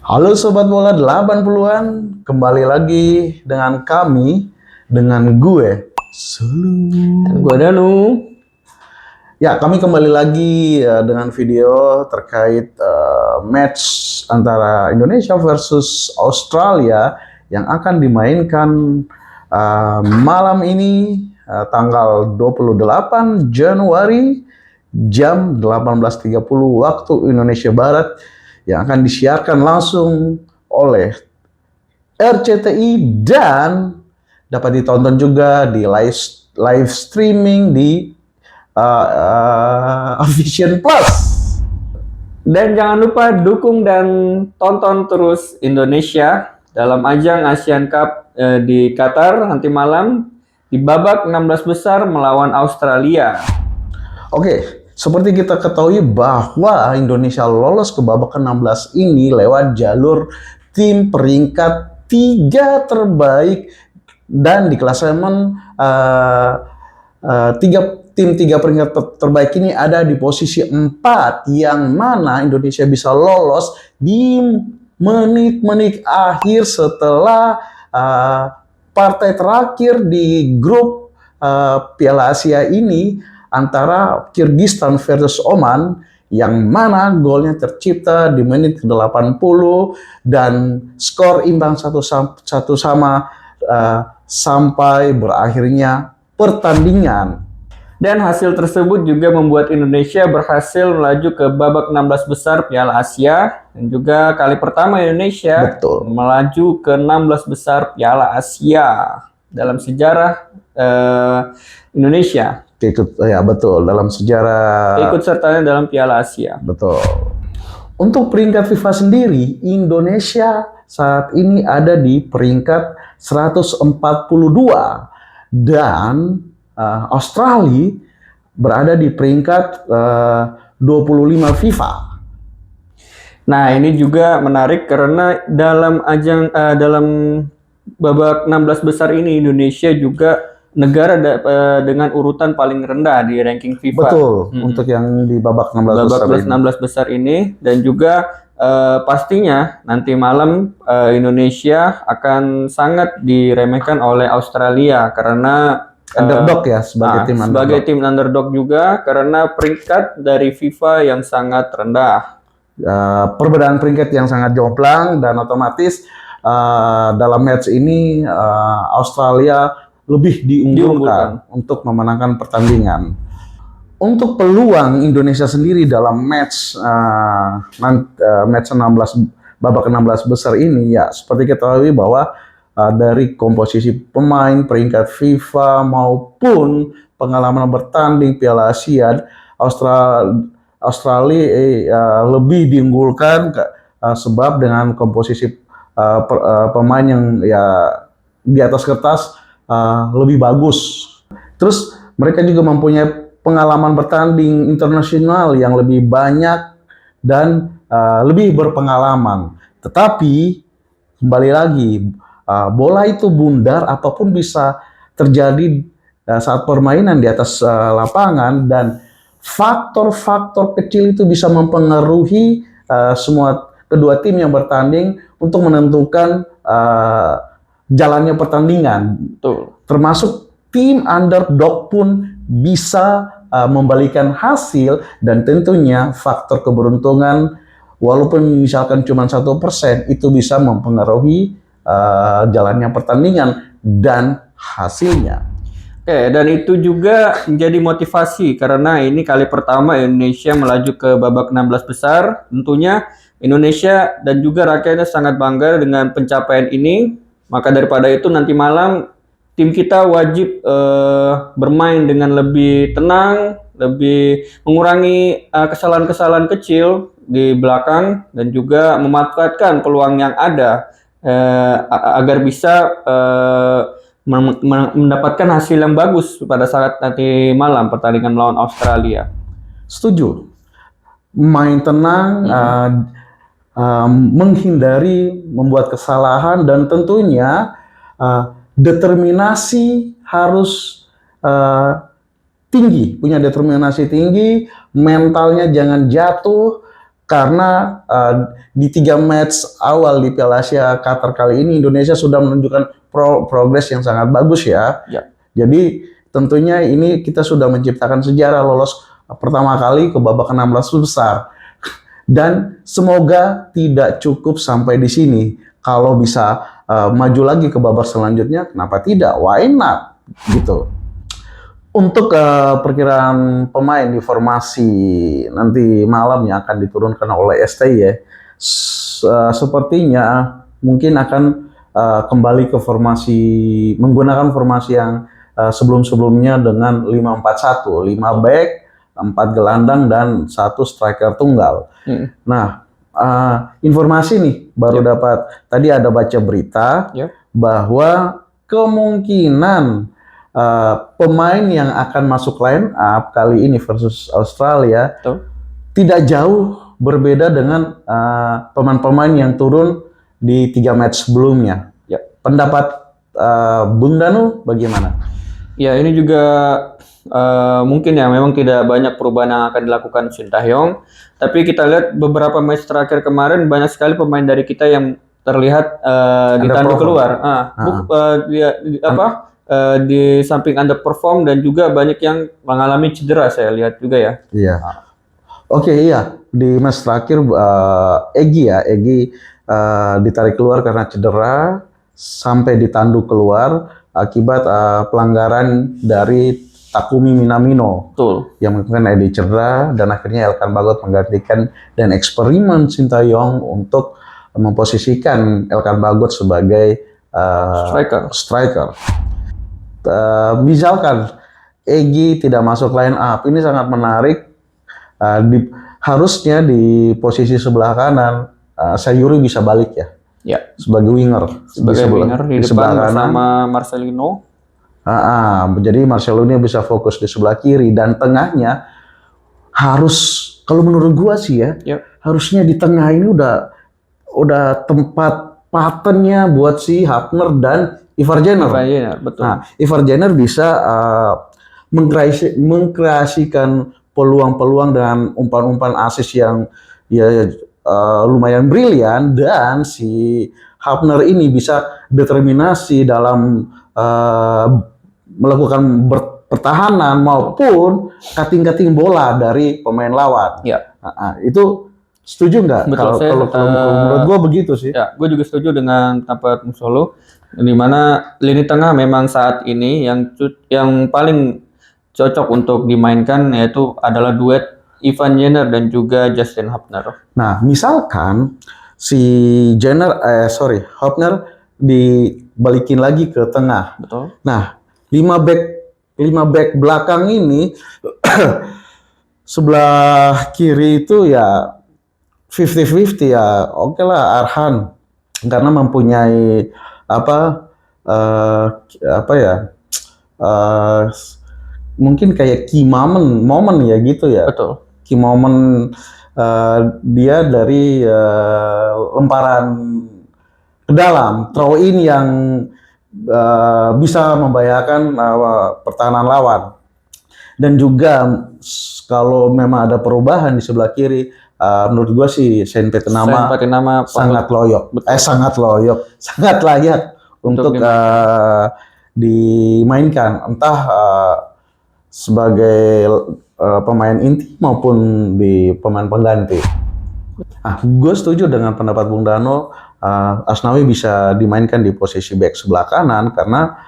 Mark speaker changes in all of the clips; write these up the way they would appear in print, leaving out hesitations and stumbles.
Speaker 1: Halo Sobat Bola 80-an, kembali lagi dengan kami, dengan gue,
Speaker 2: Dan
Speaker 1: Sulu.
Speaker 2: gua Danu.
Speaker 1: Ya, kami kembali lagi dengan video terkait match antara Indonesia versus Australia yang akan dimainkan malam ini, tanggal 28 Januari jam 18.30 waktu Indonesia Barat, yang akan disiarkan langsung oleh RCTI dan dapat ditonton juga di live streaming di Vision Plus.
Speaker 2: Dan jangan lupa dukung dan tonton terus Indonesia dalam ajang Asian Cup di Qatar nanti malam di babak 16 besar melawan Australia.
Speaker 1: Oke, seperti kita ketahui bahwa Indonesia lolos ke babak ke-16 ini lewat jalur tim peringkat 3 terbaik, dan di klasemen tiga peringkat terbaik ini ada di posisi 4, yang mana Indonesia bisa lolos di menit-menit akhir setelah partai terakhir di grup Piala Asia ini antara Kyrgyzstan versus Oman, yang mana golnya tercipta di menit ke-80 dan skor imbang satu sama sampai berakhirnya pertandingan.
Speaker 2: Dan hasil tersebut juga membuat Indonesia berhasil melaju ke babak 16 besar Piala Asia dan juga kali pertama Indonesia
Speaker 1: Betul.
Speaker 2: melaju ke 16 besar Piala Asia dalam sejarah Indonesia.
Speaker 1: Ya betul, dalam sejarah
Speaker 2: Ikut sertanya dalam Piala Asia.
Speaker 1: Betul. Untuk peringkat FIFA sendiri, Indonesia saat ini ada di peringkat 142 dan Australia berada di peringkat 25 FIFA.
Speaker 2: Nah, ini juga menarik karena dalam dalam babak 16 besar ini Indonesia juga negara dengan urutan paling rendah di ranking FIFA.
Speaker 1: Betul, untuk yang di babak 16
Speaker 2: besar ini dan juga pastinya nanti malam Indonesia akan sangat diremehkan oleh Australia karena
Speaker 1: underdog ya, sebagai tim
Speaker 2: underdog juga karena peringkat dari FIFA yang sangat rendah.
Speaker 1: Perbedaan peringkat yang sangat jomplang, dan otomatis dalam match ini Australia lebih diunggulkan untuk memenangkan pertandingan. Untuk peluang Indonesia sendiri dalam match 16 babak 16 besar ini, ya seperti kita tahu bahwa dari komposisi pemain, peringkat FIFA maupun pengalaman bertanding Piala Asia, Australia lebih diunggulkan sebab dengan komposisi pemain yang ya di atas kertas lebih bagus. Terus mereka juga mempunyai pengalaman bertanding internasional yang lebih banyak dan lebih berpengalaman. Tetapi kembali lagi, bola itu bundar, apapun bisa terjadi saat permainan di atas lapangan, dan faktor-faktor kecil itu bisa mempengaruhi semua kedua tim yang bertanding untuk menentukan jalannya pertandingan.
Speaker 2: Betul.
Speaker 1: Termasuk tim underdog pun bisa membalikan hasil, dan tentunya faktor keberuntungan walaupun misalkan cuma 1% itu bisa mempengaruhi jalannya pertandingan dan hasilnya.
Speaker 2: Oke, dan itu juga menjadi motivasi karena ini kali pertama Indonesia melaju ke babak 16 besar. Tentunya Indonesia dan juga rakyatnya sangat bangga dengan pencapaian ini. Maka daripada itu nanti malam tim kita wajib bermain dengan lebih tenang, lebih mengurangi kesalahan-kesalahan kecil di belakang dan juga memanfaatkan peluang yang ada agar bisa mendapatkan hasil yang bagus pada saat nanti malam pertandingan melawan Australia.
Speaker 1: Setuju. Main tenang, menghindari membuat kesalahan, dan tentunya determinasi harus tinggi, punya determinasi tinggi, mentalnya jangan jatuh, karena di 3 match awal di Piala Asia Qatar kali ini Indonesia sudah menunjukkan progres yang sangat bagus ya.
Speaker 2: Ya.
Speaker 1: Jadi tentunya ini kita sudah menciptakan sejarah lolos pertama kali ke babak 16 besar. Dan semoga tidak cukup sampai di sini. Kalau bisa maju lagi ke babak selanjutnya, kenapa tidak? Why not? Gitu. Untuk perkiraan pemain di formasi nanti malam yang akan diturunkan oleh STY, sepertinya mungkin akan kembali ke menggunakan formasi yang sebelum-sebelumnya dengan 5-4-1, 5 back, 4 gelandang dan 1 striker tunggal. Nah, informasi nih baru dapat. Tadi ada baca berita bahwa kemungkinan pemain yang akan masuk line up kali ini versus Australia tidak jauh berbeda dengan pemain-pemain yang turun di 3 match sebelumnya. Pendapat Bung Danu bagaimana?
Speaker 2: Ya, ini juga mungkin ya memang tidak banyak perubahan yang akan dilakukan Shin Tae-yong. Tapi kita lihat beberapa match terakhir kemarin banyak sekali pemain dari kita yang terlihat ditandu keluar. Di samping underperform dan juga banyak yang mengalami cedera saya lihat juga ya.
Speaker 1: Iya. Oke, iya. Di match terakhir Egy ditarik keluar karena cedera sampai ditandu keluar akibat pelanggaran dari Takumi Minamino.
Speaker 2: Betul.
Speaker 1: Yang menyebabkan Egy cedera dan akhirnya Elkan Bagot menggantikan dan eksperimen Shin Tae-yong untuk memposisikan Elkan Bagot sebagai striker. Misalkan Egy tidak masuk line up, ini sangat menarik. Harusnya di posisi sebelah kanan Sayuri bisa balik ya. Sebagai winger.
Speaker 2: Sebagai winger di depan bersama Marcelino.
Speaker 1: Jadi Marcelino bisa fokus di sebelah kiri dan tengahnya harus, kalau menurut gua sih ya, harusnya di tengah ini udah tempat patennya buat si Hafner dan Ivar Jenner.
Speaker 2: Betul.
Speaker 1: Nah, Ivar Jenner bisa mengkreasikan peluang-peluang dengan umpan-umpan asis yang lumayan brilian, dan si Hafner ini bisa determinasi dalam melakukan pertahanan maupun cutting bola dari pemain lawan. Itu setuju nggak? Kalau menurut gue begitu sih.
Speaker 2: Ya, gue juga setuju dengan pendapat Bung Solo, di mana lini tengah memang saat ini yang paling cocok untuk dimainkan yaitu adalah duet Ivan Jenner dan juga Justin Hafner.
Speaker 1: Nah, misalkan si Hafner dibalikin lagi ke tengah.
Speaker 2: Betul.
Speaker 1: Nah, 5 back belakang ini sebelah kiri itu ya 50-50 ya. Oke lah, Arhan karena mempunyai mungkin kayak key moment ya gitu ya.
Speaker 2: Betul.
Speaker 1: Key moment dia dari lemparan ke dalam, throw in yang bisa membahayakan pertahanan lawan. Dan juga kalau memang ada perubahan di sebelah kiri, menurut gua sih Saint Patinama sangat loyok, sangat layak untuk dimainkan, entah sebagai pemain inti maupun di pemain pengganti. Gue setuju dengan pendapat Bung Dano. Asnawi bisa dimainkan di posisi back sebelah kanan karena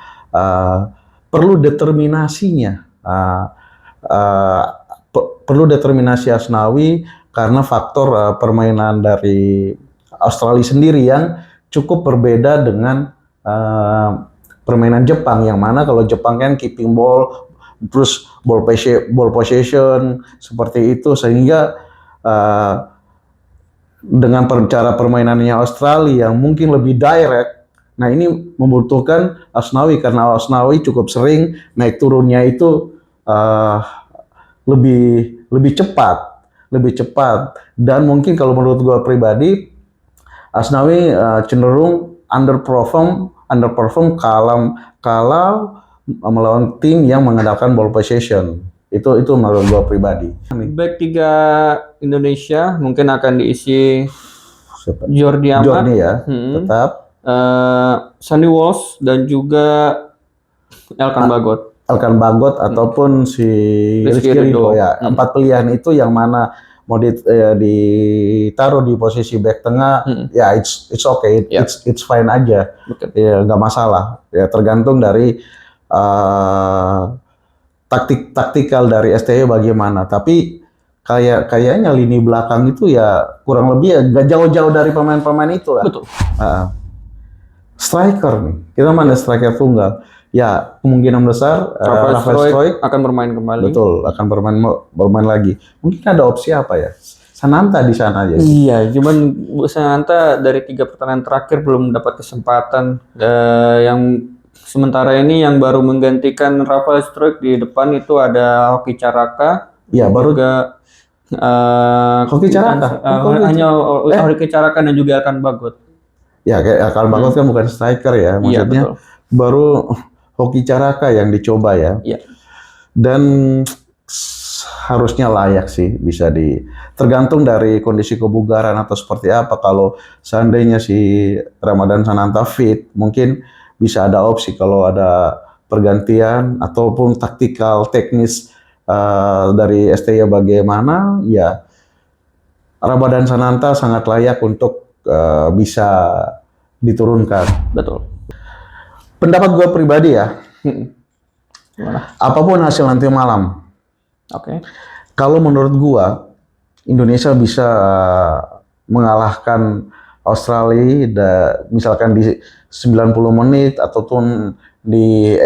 Speaker 1: perlu determinasinya. Perlu determinasi Asnawi karena faktor permainan dari Australia sendiri yang cukup berbeda dengan permainan Jepang, yang mana kalau Jepang kan keeping ball, terus ball possession seperti itu, sehingga dengan cara permainannya Australia yang mungkin lebih direct. Nah, ini membutuhkan Asnawi karena Asnawi cukup sering naik turunnya itu lebih cepat, dan mungkin kalau menurut gue pribadi Asnawi cenderung underperform kalau melawan tim yang mengandalkan ball possession. Itu menurut gua pribadi.
Speaker 2: Back 3 Indonesia mungkin akan diisi
Speaker 1: Siapa?
Speaker 2: Jordi Amat,
Speaker 1: Jordi ya, tetap.
Speaker 2: Sandy Walsh dan juga Elkan Bagot.
Speaker 1: Elkan Bagot ataupun si
Speaker 2: Rizky
Speaker 1: Rizky Ridho
Speaker 2: Ridho.
Speaker 1: ya. 4 pilihan itu yang mana mau ditaruh di posisi back tengah, ya it's okay,
Speaker 2: Ya.
Speaker 1: it's fine aja,
Speaker 2: Betul.
Speaker 1: ya nggak masalah. Ya tergantung dari taktikal dari STY bagaimana. Tapi kayaknya lini belakang itu ya kurang lebih ya nggak jauh-jauh dari pemain-pemain itu lah.
Speaker 2: Betul.
Speaker 1: Striker nih, kita mana striker tunggal. Ya kemungkinan besar Rafael Struijk
Speaker 2: akan bermain kembali.
Speaker 1: betul akan bermain lagi. Mungkin ada opsi apa ya? Sananta di sana aja.
Speaker 2: Iya, cuman Bu Sananta dari 3 pertandingan terakhir belum dapat kesempatan. Yang sementara ini yang baru menggantikan Rafael Struijk di depan itu ada Hoki Caraka.
Speaker 1: Ya baru
Speaker 2: Juga
Speaker 1: Hoki Caraka.
Speaker 2: hanya Hoki Caraka dan juga Elkan Bagot.
Speaker 1: Ya kayak Elkan Bagot kan bukan striker ya,
Speaker 2: Iya,
Speaker 1: maksudnya
Speaker 2: betul.
Speaker 1: baru Hoki Caraka yang dicoba ya.
Speaker 2: Iya.
Speaker 1: Dan harusnya layak sih bisa tergantung dari kondisi kebugaran atau seperti apa. Kalau seandainya si Ramadan Sananta fit, mungkin bisa ada opsi kalau ada pergantian ataupun taktikal teknis dari STY bagaimana, ya Ramadan Sananta sangat layak untuk bisa diturunkan.
Speaker 2: Betul.
Speaker 1: Pendapat gue pribadi ya,
Speaker 2: Gimana?
Speaker 1: apapun hasil nanti malam,
Speaker 2: Oke.
Speaker 1: kalau menurut gua Indonesia bisa mengalahkan Australia misalkan di 90 menit ataupun di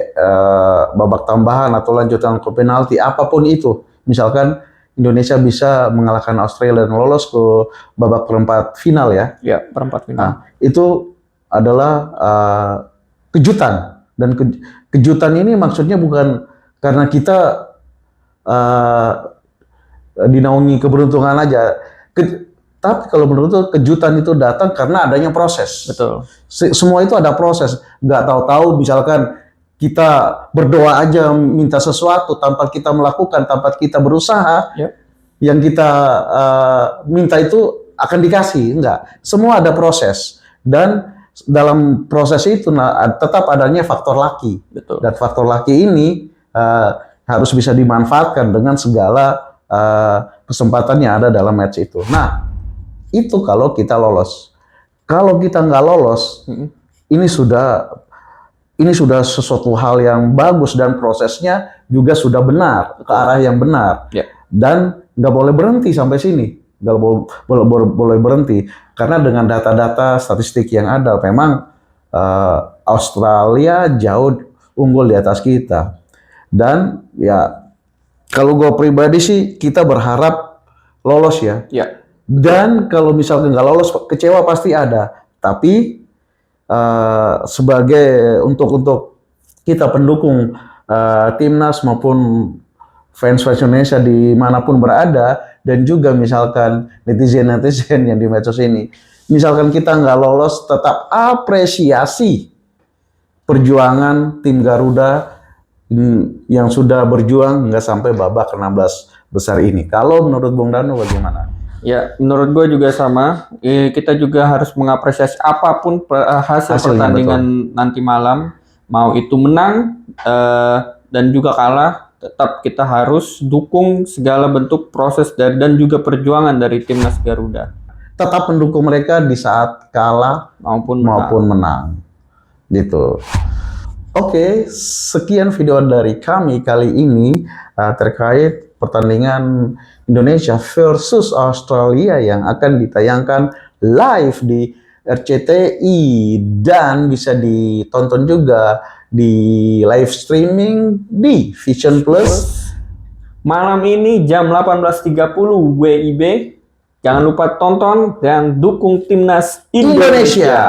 Speaker 1: babak tambahan atau lanjutan ke penalti, apapun itu. Misalkan Indonesia bisa mengalahkan Australia dan lolos ke babak perempat final ya.
Speaker 2: Ya, perempat final.
Speaker 1: Nah, itu adalah kejutan. Dan kejutan ini maksudnya bukan karena kita dinaungi keberuntungan aja. Tapi kalau menurut kejutan itu datang karena adanya proses.
Speaker 2: Betul.
Speaker 1: Semua itu ada proses. Nggak tahu-tahu misalkan kita berdoa aja minta sesuatu tanpa kita melakukan, tanpa kita berusaha,
Speaker 2: Yep.
Speaker 1: yang kita minta itu akan dikasih. Enggak. Semua ada proses. Dan dalam proses itu tetap adanya faktor laki.
Speaker 2: Betul.
Speaker 1: Dan faktor laki ini harus bisa dimanfaatkan dengan segala kesempatan yang ada dalam match itu. Nah, itu kalau kita lolos. Kalau kita nggak lolos, ini sudah sesuatu hal yang bagus dan prosesnya juga sudah benar, ke arah yang benar.
Speaker 2: Ya.
Speaker 1: Dan nggak boleh berhenti sampai sini. Nggak boleh berhenti. Karena dengan data-data statistik yang ada, memang Australia jauh unggul di atas kita. Dan ya, kalau gue pribadi sih, kita berharap lolos ya.
Speaker 2: Ya.
Speaker 1: Dan kalau misalnya nggak lolos, kecewa pasti ada. Tapi sebagai untuk kita pendukung timnas maupun fans Indonesia dimanapun berada, dan juga misalkan netizen yang di medsos ini, misalkan kita nggak lolos, tetap apresiasi perjuangan tim Garuda yang sudah berjuang nggak sampai babak 16 besar ini. Kalau menurut Bung Danu bagaimana?
Speaker 2: Ya, menurut gue juga sama. Kita juga harus mengapresiasi apapun hasil
Speaker 1: Hasilnya,
Speaker 2: pertandingan nanti malam, mau itu menang dan juga kalah, tetap kita harus dukung segala bentuk proses dan juga perjuangan dari timnas Garuda.
Speaker 1: Tetap mendukung mereka di saat kalah
Speaker 2: maupun
Speaker 1: menang. Gitu. Oke, sekian video dari kami kali ini terkait pertandingan Indonesia versus Australia yang akan ditayangkan live di RCTI dan bisa ditonton juga di live streaming di Vision Plus.
Speaker 2: Malam ini jam 18.30 WIB. Jangan lupa tonton dan dukung timnas Indonesia.